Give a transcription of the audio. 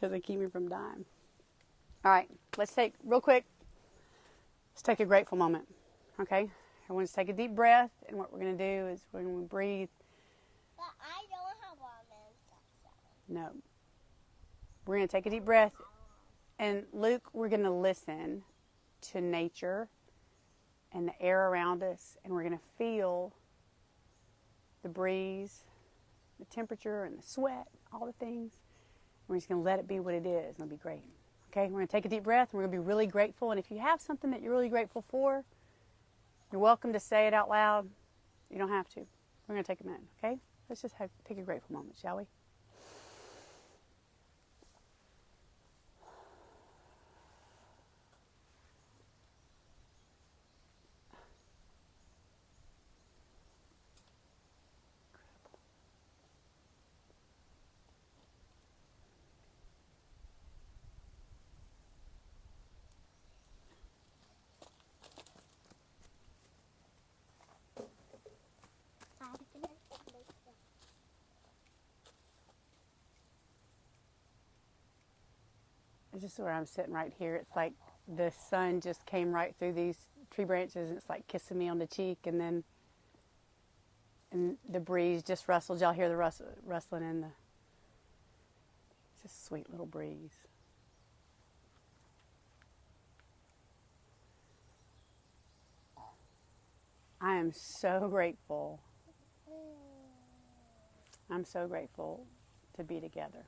Doesn't keep me from dying. All right, let's take, real quick, let's take a grateful moment, okay? Everyone's take a deep breath, and what we're going to do is we're going to breathe. But I don't have one. No. We're going to take a deep breath, and Luke, we're going to listen to nature and the air around us, and we're going to feel the breeze, the temperature, and the sweat, all the things. We're just going to let it be what it is, and it'll be great. Okay, we're going to take a deep breath, and we're going to be really grateful. And if you have something that you're really grateful for, you're welcome to say it out loud. You don't have to. We're going to take a minute, okay? Let's just take a grateful moment, shall we? Just where I'm sitting right here, it's like the sun just came right through these tree branches, and it's like kissing me on the cheek, and then the breeze just rustled. Y'all hear the rustling in the, it's just a sweet little breeze. I am so grateful. I'm so grateful to be together.